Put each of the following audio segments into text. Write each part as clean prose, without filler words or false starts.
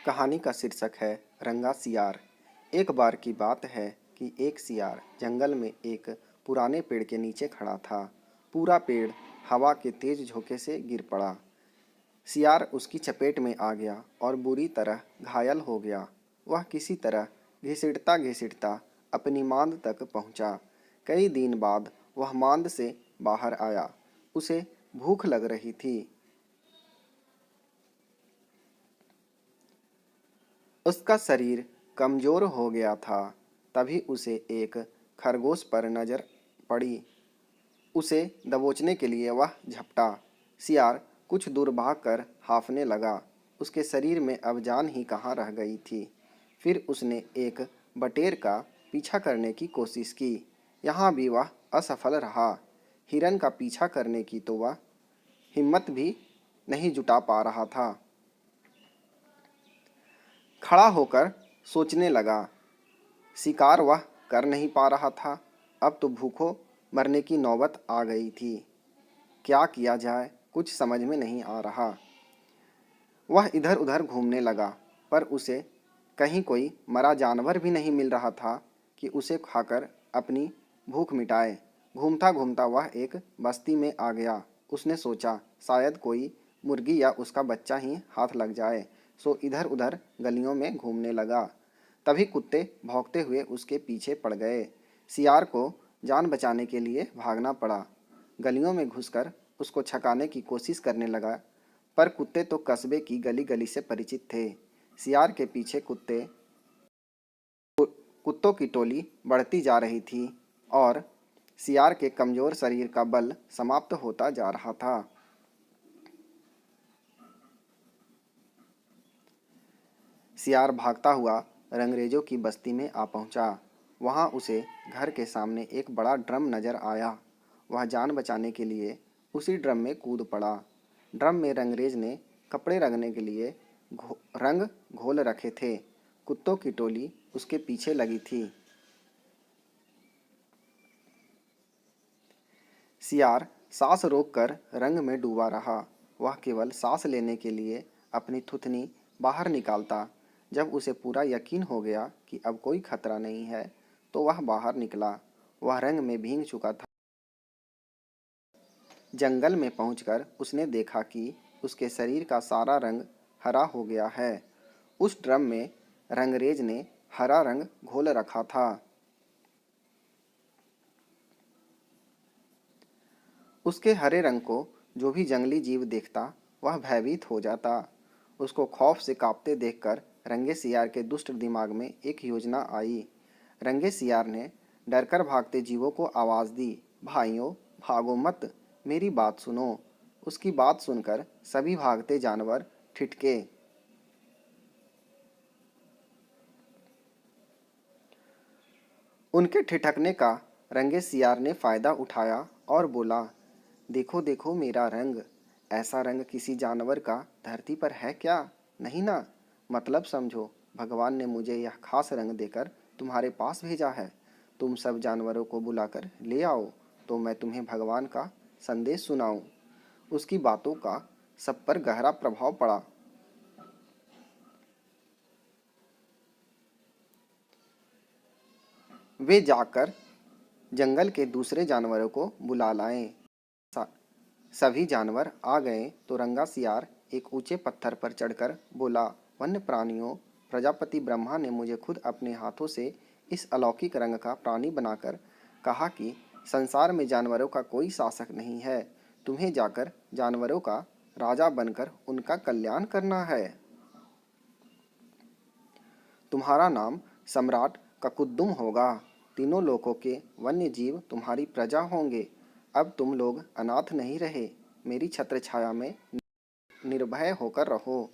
कहानी का शीर्षक है रंगा सियार। एक बार की बात है कि एक सियार जंगल में एक पुराने पेड़ के नीचे खड़ा था। पूरा पेड़ हवा के तेज झोंके से गिर पड़ा। सियार उसकी चपेट में आ गया और बुरी तरह घायल हो गया। वह किसी तरह घिसटता घिसटता अपनी मांद तक पहुंचा। कई दिन बाद वह मांद से बाहर आया। उसे भूख लग रही थी। उसका शरीर कमजोर हो गया था। तभी उसे एक खरगोश पर नजर पड़ी। उसे दबोचने के लिए वह झपटा। सियार कुछ दूर भागकर हांफने लगा। उसके शरीर में अब जान ही कहाँ रह गई थी। फिर उसने एक बटेर का पीछा करने की कोशिश की। यहाँ भी वह असफल रहा। हिरन का पीछा करने की तो वह हिम्मत भी नहीं जुटा पा रहा था। खड़ा होकर सोचने लगा। शिकार वह कर नहीं पा रहा था। अब तो भूखों मरने की नौबत आ गई थी। क्या किया जाए कुछ समझ में नहीं आ रहा। वह इधर उधर घूमने लगा, पर उसे कहीं कोई मरा जानवर भी नहीं मिल रहा था कि उसे खाकर अपनी भूख मिटाए। घूमता घूमता वह एक बस्ती में आ गया। उसने सोचा शायद कोई मुर्गी या उसका बच्चा ही हाथ लग जाए, सो इधर उधर गलियों में घूमने लगा। तभी कुत्ते भौंकते हुए उसके पीछे पड़ गए। सियार को जान बचाने के लिए भागना पड़ा। गलियों में घुसकर उसको छकाने की कोशिश करने लगा, पर कुत्ते तो कस्बे की गली गली से परिचित थे। सियार के पीछे कुत्तों की टोली बढ़ती जा रही थी और सियार के कमजोर शरीर का बल समाप्त होता जा रहा था। सियार भागता हुआ रंगरेजों की बस्ती में आ पहुंचा। वहां उसे घर के सामने एक बड़ा ड्रम नजर आया। वह जान बचाने के लिए उसी ड्रम में कूद पड़ा। ड्रम में रंगरेज ने कपड़े रंगने के लिए रंग घोल रखे थे। कुत्तों की टोली उसके पीछे लगी थी। सियार सांस रोककर रंग में डूबा रहा। वह केवल सांस लेने के लिए अपनी थुथनी बाहर निकालता। जब उसे पूरा यकीन हो गया कि अब कोई खतरा नहीं है, तो वह बाहर निकला। वह रंग में भीग चुका था। जंगल में पहुंचकर उसने देखा कि उसके शरीर का सारा रंग हरा हो गया है। उस ड्रम में रंगरेज ने हरा रंग घोल रखा था। उसके हरे रंग को जो भी जंगली जीव देखता वह भयभीत हो जाता। उसको खौफ से कांपते देखकर रंगे सियार के दुष्ट दिमाग में एक योजना आई। रंगे सियार ने डरकर भागते जीवों को आवाज़ दी, भाइयों भागो मत, मेरी बात सुनो। उसकी बात सुनकर सभी भागते जानवर ठिठके। उनके ठिठकने का रंगे सियार ने फायदा उठाया और बोला, देखो देखो मेरा रंग। ऐसा रंग किसी जानवर का धरती पर है क्या? नहीं ना। मतलब समझो, भगवान ने मुझे यह खास रंग देकर तुम्हारे पास भेजा है। तुम सब जानवरों को बुलाकर ले आओ तो मैं तुम्हें भगवान का संदेश सुनाऊं। उसकी बातों का सब पर गहरा प्रभाव पड़ा। वे जाकर जंगल के दूसरे जानवरों को बुला लाए। सभी जानवर आ गए तो रंगा सियार एक ऊंचे पत्थर पर चढ़कर बोला, वन्य प्राणियों, प्रजापति ब्रह्मा ने मुझे खुद अपने हाथों से इस अलौकिक रंग का प्राणी बनाकर कहा कि संसार में जानवरों का कोई शासक नहीं है। तुम्हें जाकर जानवरों का राजा बनकर उनका कल्याण करना है। तुम्हारा नाम सम्राट ककुद्दुम होगा। तीनों लोकों के वन्य जीव तुम्हारी प्रजा होंगे। अब तुम लोग अनाथ नहीं रहे। मेरी छत्र छाया में निर्भय होकर रहो।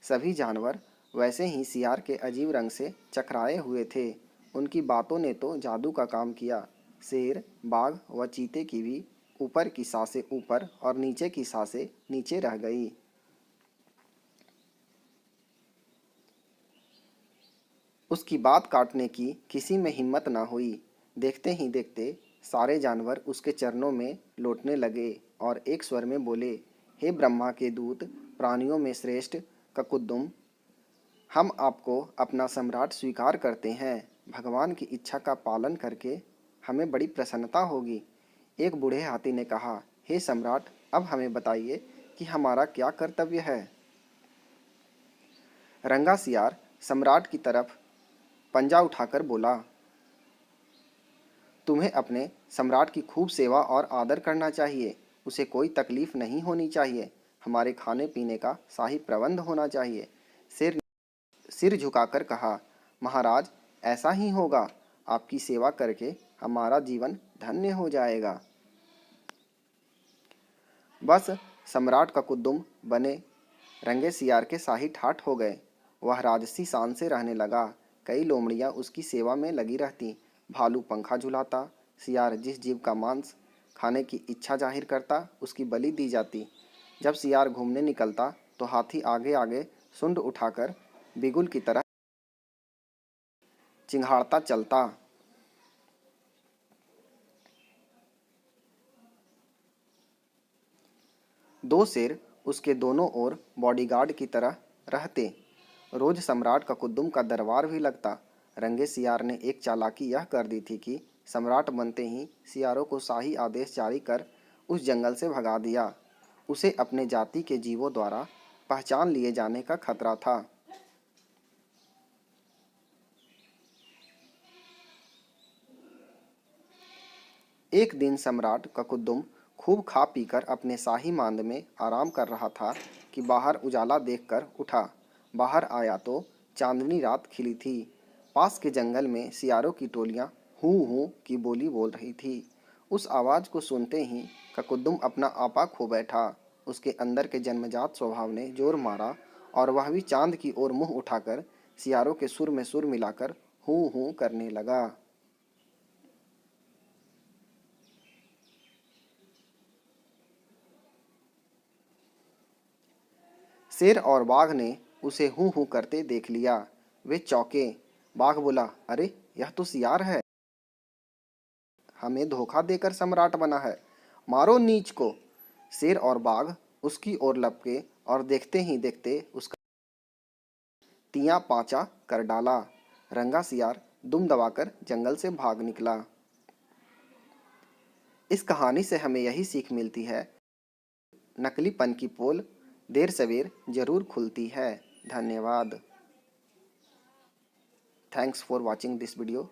सभी जानवर वैसे ही सियार के अजीब रंग से चकराए हुए थे। उनकी बातों ने तो जादू का काम किया। शेर, बाघ व चीते की भी ऊपर की सांसें ऊपर और नीचे की सांसें नीचे रह गई। उसकी बात काटने की किसी में हिम्मत न हुई। देखते ही देखते सारे जानवर उसके चरणों में लौटने लगे और एक स्वर में बोले, हे ब्रह्मा के दूत, प्राणियों में श्रेष्ठ ककुद्दुम, हम आपको अपना सम्राट स्वीकार करते हैं। भगवान की इच्छा का पालन करके हमें बड़ी प्रसन्नता होगी। एक बूढ़े हाथी ने कहा, हे सम्राट, अब हमें बताइए कि हमारा क्या कर्तव्य है। रंगा सियार सम्राट की तरफ पंजा उठाकर बोला, तुम्हें अपने सम्राट की खूब सेवा और आदर करना चाहिए। उसे कोई तकलीफ नहीं होनी चाहिए। हमारे खाने पीने का शाही प्रबंध होना चाहिए। सिर सिर झुकाकर कहा, महाराज, ऐसा ही होगा। आपकी सेवा करके हमारा जीवन धन्य हो जाएगा। बस सम्राट का कुद्दुम बने रंगे सियार के शाही ठाठ हो गए। वह राजसी शान से रहने लगा। कई लोमड़ियाँ उसकी सेवा में लगी रहती। भालू पंखा झुलाता। सियार जिस जीव का मांस खाने की इच्छा जाहिर करता, उसकी बलि दी जाती। जब सियार घूमने निकलता तो हाथी आगे आगे सुंड उठाकर बिगुल की तरह चिंघाड़ता चलता। दो शेर उसके दोनों ओर बॉडीगार्ड की तरह रहते। रोज सम्राट का कुद्दुम का दरबार भी लगता। रंगे सियार ने एक चालाकी यह कर दी थी कि सम्राट बनते ही सियारों को शाही आदेश जारी कर उस जंगल से भगा दिया। उसे अपने जाति के जीवों द्वारा पहचान लिए जाने का खतरा था। एक दिन सम्राट का कुद्दुम खूब खा पीकर अपने शाही मांद में आराम कर रहा था कि बाहर उजाला देखकर उठा। बाहर आया तो चांदनी रात खिली थी। पास के जंगल में सियारों की टोलियां हूँ हूँ की बोली बोल रही थी। उस आवाज को सुनते ही ककुद्दुम अपना आपा खो बैठा। उसके अंदर के जन्मजात स्वभाव ने जोर मारा और वह भी चांद की ओर मुंह उठाकर सियारों के सुर में सुर मिलाकर हूँ हूँ करने लगा। शेर और बाघ ने उसे हूँ हूँ करते देख लिया। वे चौंके। बाघ बोला, अरे, यह तो सियार है। हमें धोखा देकर सम्राट बना है। मारो नीच को। शेर और बाघ उसकी ओर लपके और देखते ही देखते उसका तिया पांचा कर डाला। रंगा सियार दुम दबाकर जंगल से भाग निकला। इस कहानी से हमें यही सीख मिलती है, नकलीपन की पोल देर सवेर जरूर खुलती है। धन्यवाद। Thanks for watching this video.